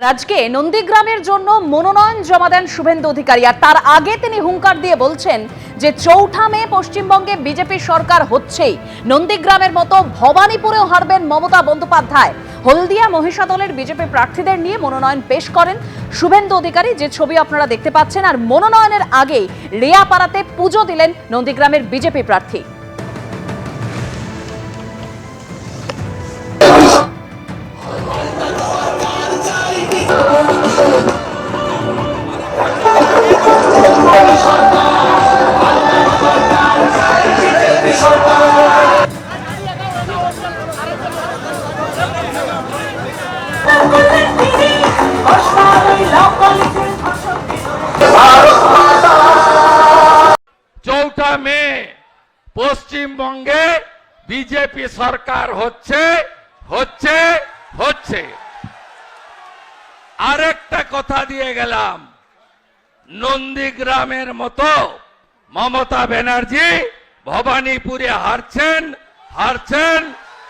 আজকে নন্দীগ্রামের জন্য মনোনয়ন জমা দেন শুভেন্দু অধিকারী, আর তার আগে তিনি হুঙ্কার দিয়ে বলছেন যে ৪ঠা মে পশ্চিমবঙ্গে বিজেপি সরকার হচ্ছেই। নন্দীগ্রামের মতো ভবানীপুরেও হারবেন মমতা বন্দ্যোপাধ্যায়। হলদিয়া মহিষাদলের বিজেপি প্রার্থীদের নিয়ে মনোনয়ন পেশ করেন শুভেন্দু অধিকারী, যে ছবি আপনারা দেখতে পাচ্ছেন। আর মনোনয়নের আগেই রেয়াপাড়াতে পুজো দিলেন নন্দীগ্রামের বিজেপি প্রার্থী। চৌঠা মে পশ্চিমবঙ্গে বিজেপি সরকার হচ্ছে হচ্ছে হচ্ছে। আরেকটা কথা দিয়ে গেলাম, নন্দীগ্রামের মতো মমতা ব্যানার্জি ভবানীপুরে হারছেন হারছেন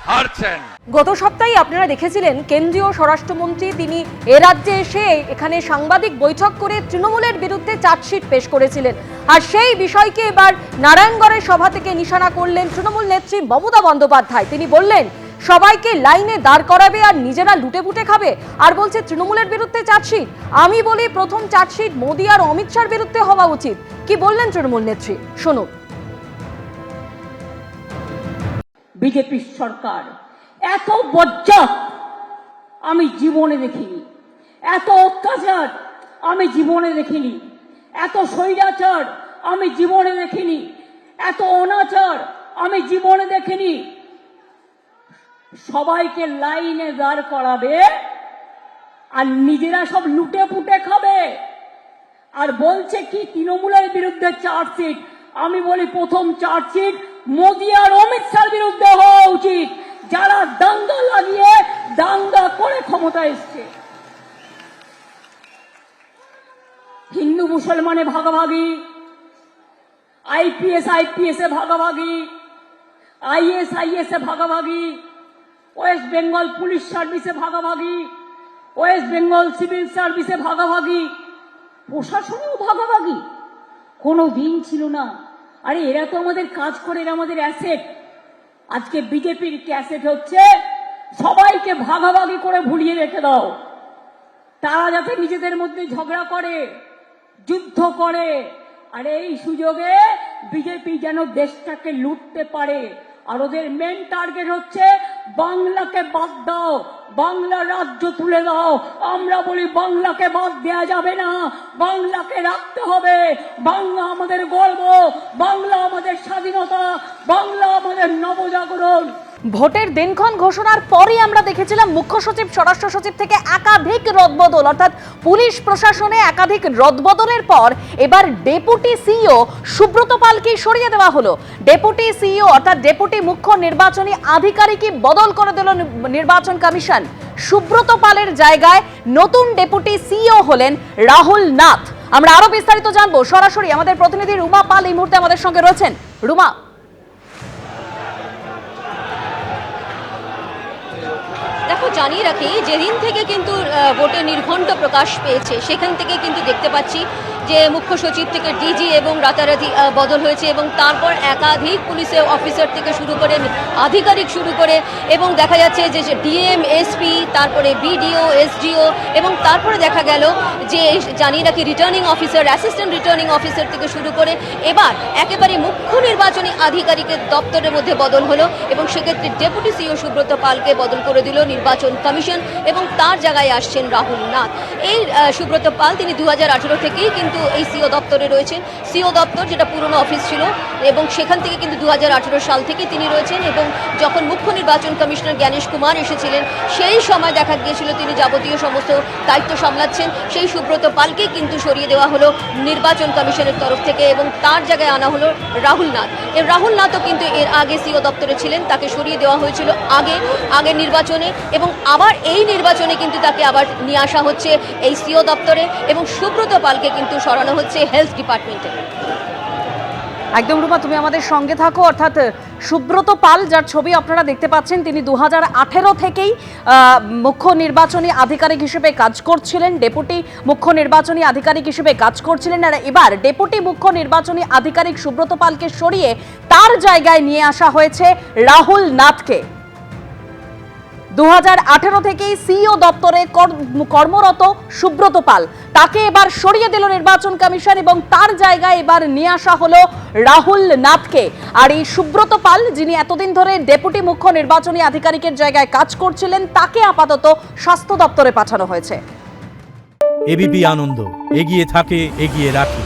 হারছেন। গত সপ্তাহে আপনারা দেখেছিলেন কেন্দ্রীয় স্বরাষ্ট্রমন্ত্রী তিনি এ রাজ্যে এসে এখানে সাংবাদিক বৈঠক করে তৃণমূলের বিরুদ্ধে চার্জশিট পেশ করেছিলেন। আর সেই বিষয়কে এবার নারায়ণগড়ের সভা থেকে নিশানা করলেন তৃণমূল নেত্রী মমতা বন্দ্যোপাধ্যায়। তিনি বললেন সবাইকে লাইনে দাঁড় করাবে আর নিজেরা লুটেপুটে খাবে, আর বলছে তৃণমূলের বিরুদ্ধে চার্জশিট। আমি বলি প্রথম চার্জশিট মোদী আর অমিত শাহর বিরুদ্ধে হওয়া উচিত। কি বললেন তৃণমূল নেত্রী, শুনুন। বিজেপি সরকার এত বজ্জাত আমি জীবনে দেখিনি, এত অত্যাচার আমি জীবনে দেখিনি, এত স্বৈরাচার আমি জীবনে দেখিনি, এত অনাচার আমি জীবনে দেখিনি। সবাইকে লাইনে দাঁড় করাবে আর নিজেরা সব লুটে পুটে খাবে। আর বলছে কি তৃণমূলের বিরুদ্ধে চার্জশিট। আমি বলি প্রথম চার্জশিট মোদী আর অমিত শাহর বিরুদ্ধে হওয়া উচিত, যারা দাঙ্গা লাগিয়ে দাঙ্গা করে ক্ষমতা এসছে। হিন্দু মুসলমানে ভাগাভাগি, আইপিএস এ ভাগাভাগি, আইএস এ ভাগাভাগি, ওয়েস্ট বেঙ্গল পুলিশ সার্ভিসে ভাগাভাগি, ওয়েস্ট বেঙ্গল সিভিল সার্ভিসে ভাগাভাগি, প্রশাসনেও ভাগাভাগি। কোনো দিন ছিল না। আরে এরা তো আমাদের কাজ করে, এরা আমাদের অ্যাসেট। আজকে বিজেপির অ্যাসেট হচ্ছে সবাইকে ভাগাভাগি করে ভুলিয়ে রেখে দাও। তারা যাতে নিজেদের মধ্যে ঝগড়া করে, যুদ্ধ করে, আর এই সুযোগে বিজেপি যেন দেশটাকে লুটতে পারে। আর ওদের মেন টার্গেট হচ্ছে বাংলাকে বাদ দাও, বাংলা রাজ্য তুলে দাও। আমরা বলি বাংলাকে বাদ দেয়া যাবে না, বাংলাকে রাখতে হবে। বাংলা আমাদের গর্ব, বাংলা আমাদের স্বাধীনতা, বাংলা আমাদের নবজাগরণ। ভোটের দিনক্ষণ ঘোষণার পরই আমরা দেখেছিলাম মুখ্য সচিব, স্বরাষ্ট্র সচিব থেকে একাধিক রদবদল, অর্থাৎ পুলিশ প্রশাসনে একাধিক রদবদলের পর এবার ডেপুটি সিইও সুব্রত পালকে সরিয়ে দেওয়া হলো। ডেপুটি সিইও অর্থাৎ ডেপুটি মুখ্য নির্বাচনী আধিকারিকই বদল করে দিল নির্বাচন কমিশন। সুব্রত পালের জায়গায় নতুন ডেপুটি সিইও হলেন রাহুল নাথ। আমরা আরো বিস্তারিত জানবো, সরাসরি আমাদের প্রতিনিধি রুমা পাল এই মুহূর্তে আমাদের সঙ্গে রয়েছেন। রুমা, দেখো, জানিয়ে রাখি যেদিন থেকে কিন্তু ভোটের নির্ঘণ্ট প্রকাশ পেয়েছে সেখান থেকে কিন্তু দেখতে পাচ্ছি যে মুখ্য সচিব থেকে ডিজি এবং রাতারাতি বদল হয়েছে, এবং তারপর একাধিক পুলিশের অফিসার থেকে শুরু করে আধিকারিক শুরু করে, এবং দেখা যাচ্ছে যে ডিএম, এসপি, তারপরে বিডিও, এসডিও, এবং তারপরে দেখা গেল যে জানিয়ে রাখি returning officer, assistant returning officer থেকে শুরু করে এবার একেবারে মুখ্য নির্বাচনী আধিকারিকের দপ্তরের মধ্যে বদল হলো, এবং সেক্ষেত্রে ডেপুটি সিইও সুব্রত পালকে বদল করে দিল নির্বাচন কমিশন, এবং তার জায়গায় আসছেন রাহুল নাথ। এই সুব্রত পাল তিনি 2018 থেকেই কিন্তু এই সিও দপ্তরে রয়েছেন। সিও দপ্তর যেটা পুরনো অফিস ছিল, এবং সেখান থেকে কিন্তু 2018 সাল থেকে তিনি রয়েছেন। এবং যখন মুখ্য নির্বাচন কমিশনার জ্ঞানেশ কুমার এসেছিলেন সেই সময় দেখা গিয়েছিল তিনি যাবতীয় সমস্ত দায়িত্ব সামলাচ্ছেন। সেই সুব্রত পালকে কিন্তু সরিয়ে দেওয়া হলো নির্বাচন কমিশনের তরফ থেকে, এবং তার জায়গায় আনা হলো রাহুল নাথ। রাহুল নাথও কিন্তু এর আগে সিও দপ্তরে ছিলেন, তাকে সরিয়ে দেওয়া হয়েছিল আগের নির্বাচনে, এবং আবার এই নির্বাচনে কিন্তু তাকে আবার নিয়ে আসা হচ্ছে এই সিও দপ্তরে, এবং সুব্রত পালকে কিন্তু সরানো হচ্ছে হেলথ ডিপার্টমেন্টে। একদম রূপা, তুমি আমাদের সঙ্গে থাকো। অর্থাৎ সুব্রত পাল, যার ছবি আপনারা দেখতে পাচ্ছেন, তিনি 2018 থেকেই মুখ্য নির্বাচনী আধিকারিক হিসেবে কাজ করছিলেন, ডেপুটি মুখ্য নির্বাচনী আধিকারিক হিসেবে কাজ করছিলেন। আর এবার ডেপুটি মুখ্য নির্বাচনী আধিকারিক সুব্রত পালকে সরিয়ে তার জায়গায় নিয়ে আসা হয়েছে রাহুল নাথকে। 2018 থেকেই সিইও দপ্তরে কর্মরত সুব্রত পাল, তাকে এবার সরিয়ে দিল নির্বাচন কমিশন এবং তার জায়গায় এবার নিয়ে আসা হলো রাহুল নাথকে। আর এই সুব্রত পাল, যিনি এতদিন ধরে ডেপুটি মুখ্য নির্বাচনী আধিকারিকের জায়গায় কাজ করছিলেন, তাকে আপাতত স্বাস্থ্য দপ্তরে পাঠানো হয়েছে। এবিপি আনন্দ, এগিয়ে থাকে, এগিয়ে রাখে।